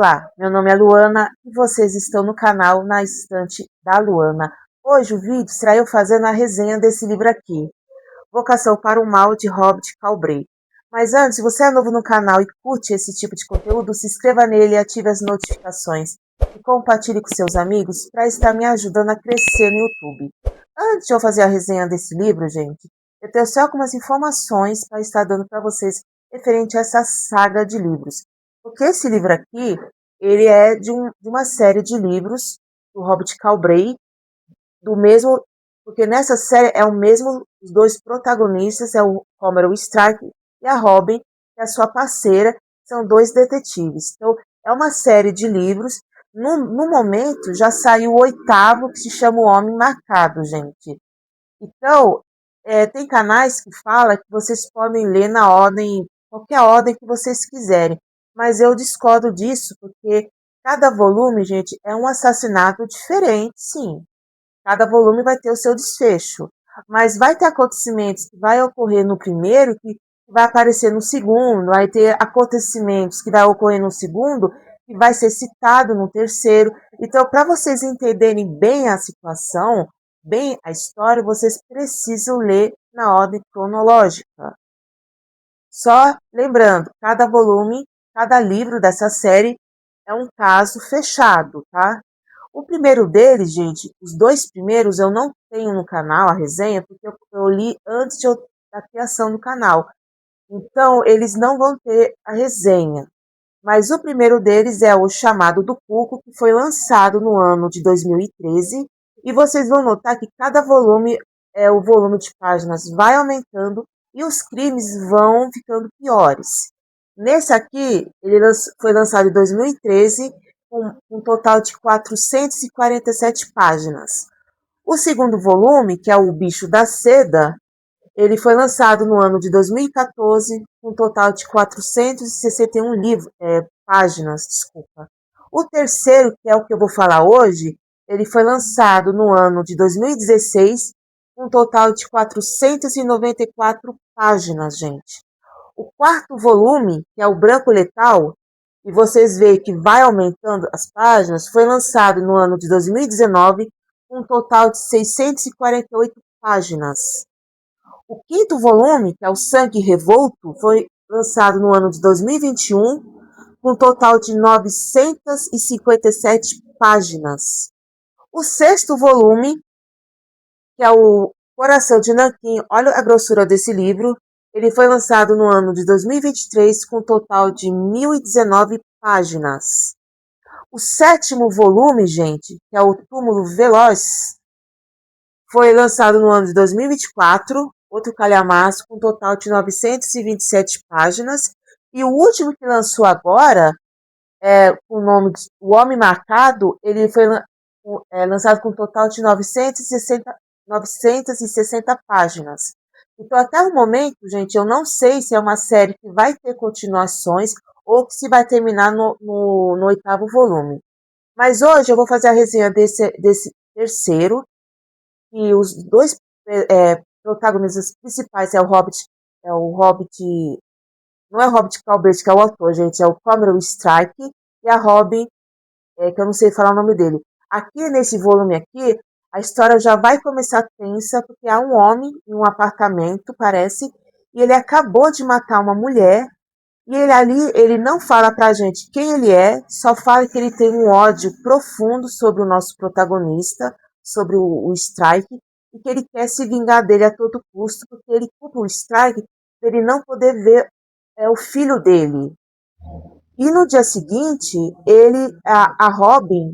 Olá, meu nome é Luana e vocês estão no canal Na Estante da Luana. Hoje o vídeo será eu fazendo a resenha desse livro aqui, Vocação para o Mal, de Robert Galbraith. Mas antes, se você é novo no canal e curte esse tipo de conteúdo, se inscreva nele e ative as notificações. E compartilhe com seus amigos para estar me ajudando a crescer no YouTube. Antes de eu fazer a resenha desse livro, gente, eu tenho só algumas informações para estar dando para vocês referente a essa saga de livros. Porque esse livro aqui, ele é de uma série de livros do Robert Galbraith, do mesmo, porque nessa série é o mesmo, os dois protagonistas, é o Homer Strike e a Robin, que é a sua parceira, são dois detetives. Então, é uma série de livros. No momento, já saiu o oitavo, que se chama O Homem Marcado, gente. Então, tem canais que falam que vocês podem ler na ordem, qualquer ordem que vocês quiserem. Mas eu discordo disso, porque cada volume, gente, é um assassinato diferente, sim. Cada volume vai ter o seu desfecho. Mas vai ter acontecimentos que vai ocorrer no primeiro que vai aparecer no segundo, vai ter acontecimentos que vai ocorrer no segundo que vai ser citado no terceiro. Então, para vocês entenderem bem a situação, bem a história, vocês precisam ler na ordem cronológica. Só lembrando, cada volume, cada livro dessa série é um caso fechado, tá? O primeiro deles, gente, os dois primeiros eu não tenho no canal a resenha, porque eu li antes da criação do canal. Então, eles não vão ter a resenha. Mas o primeiro deles é o Chamado do Cuco, que foi lançado no ano de 2013. E vocês vão notar que cada volume, o volume de páginas vai aumentando e os crimes vão ficando piores. Nesse aqui, foi lançado em 2013, com um total de 447 páginas. O segundo volume, que é o Bicho da Seda, ele foi lançado no ano de 2014, com um total de 461 páginas. Desculpa. O terceiro, que é o que eu vou falar hoje, ele foi lançado no ano de 2016, com um total de 494 páginas, gente. O quarto volume, que é o Branco Letal, e vocês veem que vai aumentando as páginas, foi lançado no ano de 2019, com um total de 648 páginas. O quinto volume, que é o Sangue Revolto, foi lançado no ano de 2021, com um total de 957 páginas. O sexto volume, que é o Coração de Nanquim, olha a grossura desse livro, ele foi lançado no ano de 2023, com um total de 1019 páginas. O sétimo volume, gente, que é o Túmulo Veloz, foi lançado no ano de 2024, outro calhamaço, com um total de 927 páginas. E o último que lançou agora, com o nome de O Homem Marcado, ele foi lançado com um total de 960 páginas. Então, até o momento, gente, eu não sei se é uma série que vai ter continuações ou que se vai terminar no oitavo volume. Mas hoje eu vou fazer a resenha desse terceiro, e os dois protagonistas principais é o Hobbit, não é o Hobbit Galbraith que é o autor, gente, é o Cameron Strike e a Robin, que eu não sei falar o nome dele. Aqui nesse volume aqui, a história já vai começar tensa, porque há um homem em um apartamento, parece, e ele acabou de matar uma mulher, e ele não fala pra gente quem ele é, só fala que ele tem um ódio profundo sobre o nosso protagonista, sobre o Strike, e que ele quer se vingar dele a todo custo, porque ele culpa o Strike por ele não poder ver o filho dele. E no dia seguinte, a Robin,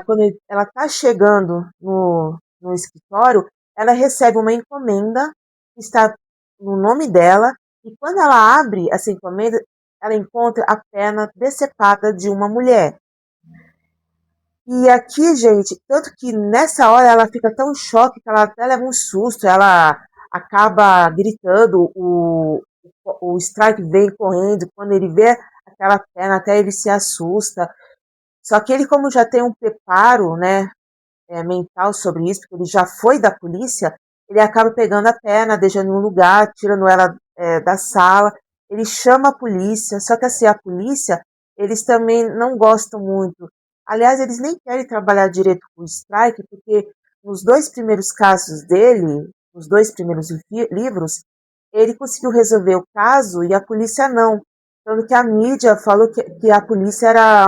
quando ela tá chegando no escritório, ela recebe uma encomenda que está no nome dela, e quando ela abre essa encomenda, ela encontra a perna decepada de uma mulher. E aqui, gente, tanto que nessa hora ela fica tão em choque que ela até leva um susto, ela acaba gritando, o Strike vem correndo, quando ele vê aquela perna, até ele se assusta. Só que ele, como já tem um preparo, né, mental sobre isso, porque ele já foi da polícia, ele acaba pegando a perna, deixando em um lugar, tirando ela da sala, ele chama a polícia, só que assim, a polícia, eles também não gostam muito. Aliás, eles nem querem trabalhar direito com o Strike, porque nos dois primeiros casos dele, nos dois primeiros livros, ele conseguiu resolver o caso e a polícia não. Tanto que a mídia falou que a polícia era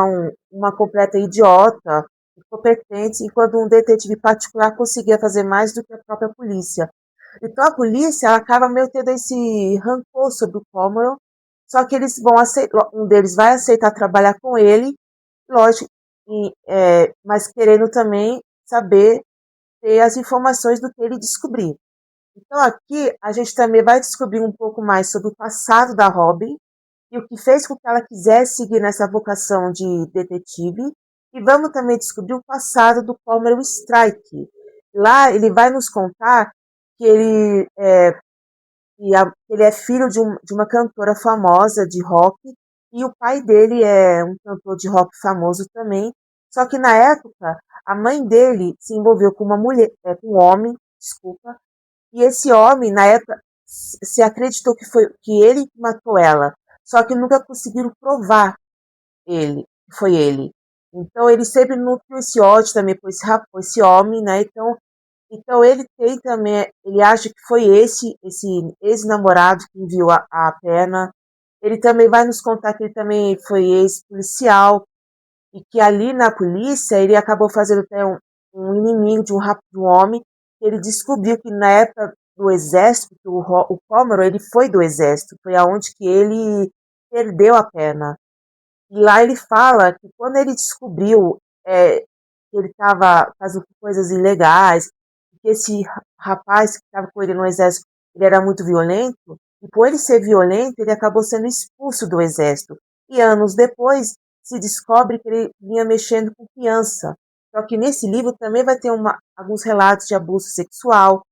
uma completa idiota, incompetente, enquanto um detetive particular conseguia fazer mais do que a própria polícia. Então a polícia ela acaba meio tendo esse rancor sobre o Cameron, só que eles vão aceitar, um deles vai aceitar trabalhar com ele, lógico, mas querendo também saber ter as informações do que ele descobrir. Então aqui a gente também vai descobrir um pouco mais sobre o passado da Robin e o que fez com que ela quisesse seguir nessa vocação de detetive. E vamos também descobrir o passado do Cameron Strike. Lá ele vai nos contar que ele é filho de uma cantora famosa de rock e o pai dele é um cantor de rock famoso também. Só que na época a mãe dele se envolveu com uma mulher, com um homem, desculpa, e esse homem, na época, se acreditou que ele que matou ela. Só que nunca conseguiram provar que foi ele. Então ele sempre nutriu esse ódio também por esse homem, né? Então ele tem também, ele acha que foi esse ex-namorado que enviou a pena. Ele também vai nos contar que ele também foi ex-policial e que ali na polícia ele acabou fazendo até um inimigo de um homem que ele descobriu que na época do exército, o Cameron, ele foi do exército, foi aonde que ele perdeu a perna. E lá ele fala que quando ele descobriu que ele estava fazendo coisas ilegais, que esse rapaz que estava com ele no exército, ele era muito violento, e por ele ser violento, ele acabou sendo expulso do exército. E anos depois, se descobre que ele vinha mexendo com criança. Só que nesse livro também vai ter alguns relatos de abuso sexual.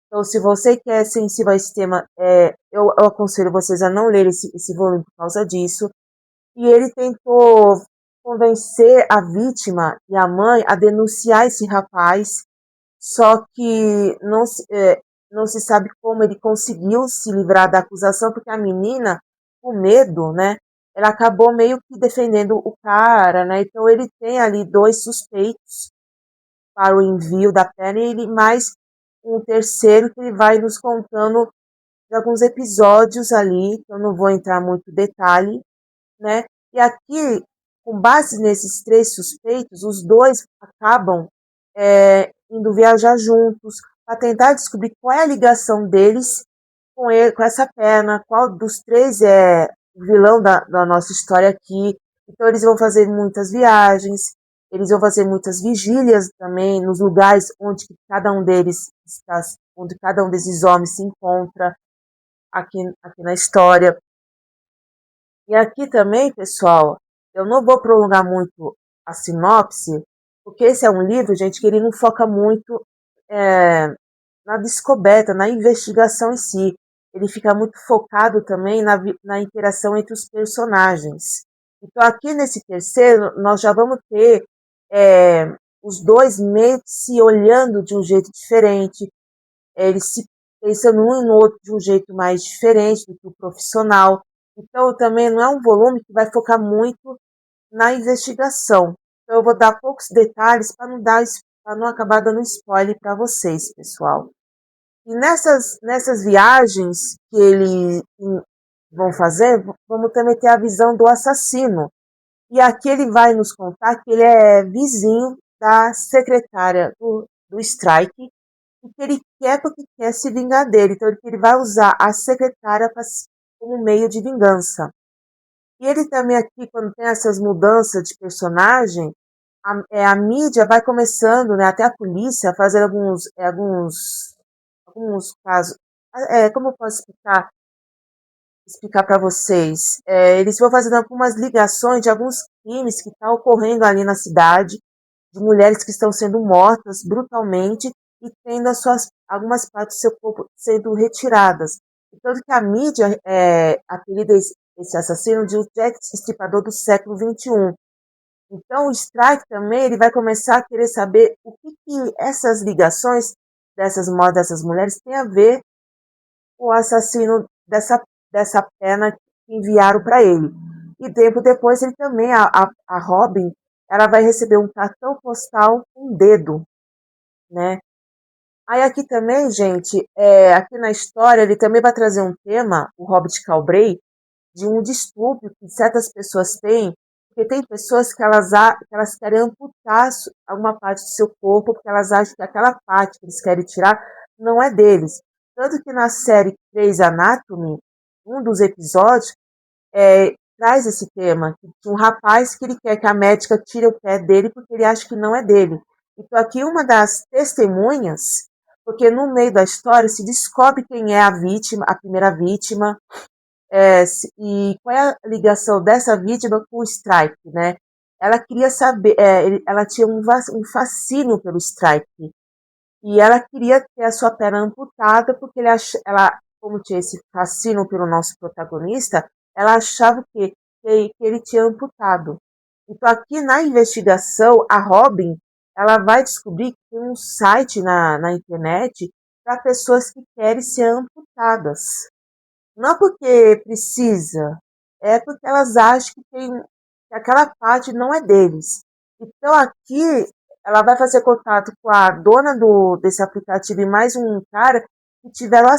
Então, se você que é sensível a esse tema, eu aconselho vocês a não ler esse volume por causa disso. E ele tentou convencer a vítima e a mãe a denunciar esse rapaz, só que não se sabe como ele conseguiu se livrar da acusação, porque a menina, com medo, né, ela acabou meio que defendendo o cara, né, então ele tem ali dois suspeitos para o envio da pena e mais um terceiro que ele vai nos contando de alguns episódios ali, que eu não vou entrar muito em detalhe, né? E aqui, com base nesses três suspeitos, os dois acabam indo viajar juntos para tentar descobrir qual é a ligação deles com ele, com essa perna, qual dos três é o vilão da nossa história aqui. Então eles vão fazer muitas viagens, eles vão fazer muitas vigílias também nos lugares onde cada um deles está, onde cada um desses homens se encontra aqui na história. E aqui também, pessoal, eu não vou prolongar muito a sinopse, porque esse é um livro, gente, que ele não foca muito na descoberta, na investigação em si. Ele fica muito focado também na interação entre os personagens. Então, aqui nesse terceiro, nós já vamos ter os dois meio que se olhando de um jeito diferente, eles se pensando um no outro de um jeito mais diferente do que o profissional. Então, também não é um volume que vai focar muito na investigação. Então, eu vou dar poucos detalhes para não acabar dando spoiler para vocês, pessoal. E nessas viagens que eles vão fazer, vamos também ter a visão do assassino. E aqui ele vai nos contar que ele é vizinho da secretária do Strike e que ele quer porque quer se vingar dele. Então ele vai usar a secretária como meio de vingança. E ele também aqui, quando tem essas mudanças de personagem, a mídia vai começando, né, até a polícia, a fazer alguns casos. Como eu posso explicar para vocês? Eles vão fazendo algumas ligações de alguns crimes que estão ocorrendo ali na cidade, de mulheres que estão sendo mortas brutalmente e tendo algumas partes do seu corpo sendo retiradas. Tanto que a mídia apelida esse assassino de o Jack Estripador do século XXI. Então o Strike também ele vai começar a querer saber o que essas ligações dessas mortes dessas mulheres têm a ver com o assassino dessa pena que enviaram para ele. E tempo depois ele também, a Robin, ela vai receber um cartão postal com um dedo, né? Aí aqui também, gente, aqui na história ele também vai trazer um tema, o Hobbit Calbrey, de um distúrbio que certas pessoas têm, porque tem pessoas que elas querem amputar alguma parte do seu corpo, porque elas acham que aquela parte que eles querem tirar não é deles. Tanto que na série Grey's Anatomy, um dos episódios, traz esse tema, de um rapaz que ele quer que a médica tire o pé dele porque ele acha que não é dele. Então aqui uma das testemunhas, porque no meio da história se descobre quem é a vítima, a primeira vítima, e qual é a ligação dessa vítima com o Strike, né? Ela queria saber, ela tinha um fascínio pelo Strike, e ela queria ter a sua perna amputada, porque ela, como tinha esse fascínio pelo nosso protagonista, ela achava que ele tinha amputado. Então, aqui na investigação, a Robin, ela vai descobrir que tem um site na internet para pessoas que querem ser amputadas. Não porque precisa, é porque elas acham que aquela parte não é deles. Então aqui ela vai fazer contato com a dona desse aplicativo e mais um cara que tiveram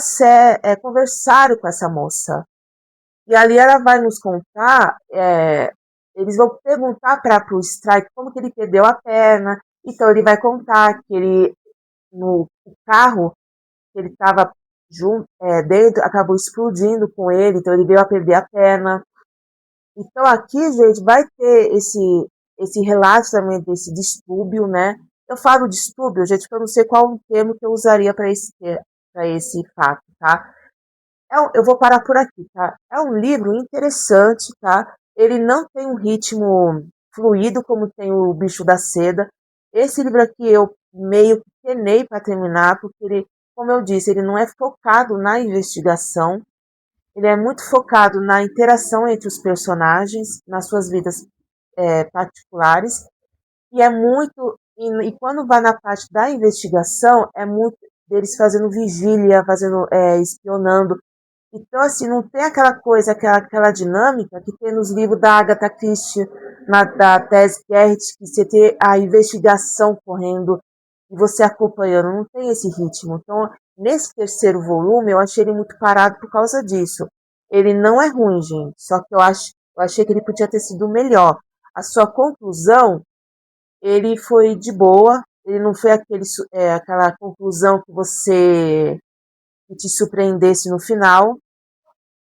conversaram com essa moça. E ali ela vai nos contar, eles vão perguntar para o Strike como que ele perdeu a perna. Então ele vai contar que ele no carro que ele estava dentro acabou explodindo com ele, então ele veio a perder a perna. Então aqui, gente, vai ter esse relato também desse distúrbio, né? Eu falo distúrbio, gente, porque eu não sei qual o termo que eu usaria para esse fato, tá? Eu vou parar por aqui, tá? É um livro interessante, tá? Ele não tem um ritmo fluido como tem o Bicho da Seda. Esse livro aqui eu meio que penei para terminar, porque ele, como eu disse, ele não é focado na investigação. Ele é muito focado na interação entre os personagens, nas suas vidas particulares, e é muito. E quando vai na parte da investigação, é muito deles fazendo vigília, fazendo espionando. Então, assim, não tem aquela coisa, aquela dinâmica que tem nos livros da Agatha Christie, da Tess Gerrit, que você tem a investigação correndo e você acompanhando, não tem esse ritmo. Então, nesse terceiro volume, eu achei ele muito parado por causa disso. Ele não é ruim, gente, só que eu achei que ele podia ter sido melhor. A sua conclusão, ele foi de boa, ele não foi aquela conclusão que te surpreendesse no final.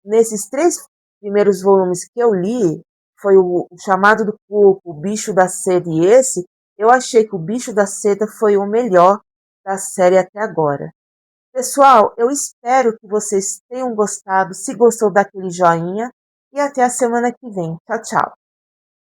Nesses 3 primeiros volumes que eu li, foi o Chamado do Corpo, o Bicho da Seda e esse, eu achei que o Bicho da Seda foi o melhor da série até agora. Pessoal, eu espero que vocês tenham gostado. Se gostou, dá aquele joinha. E até a semana que vem. Tchau, tchau.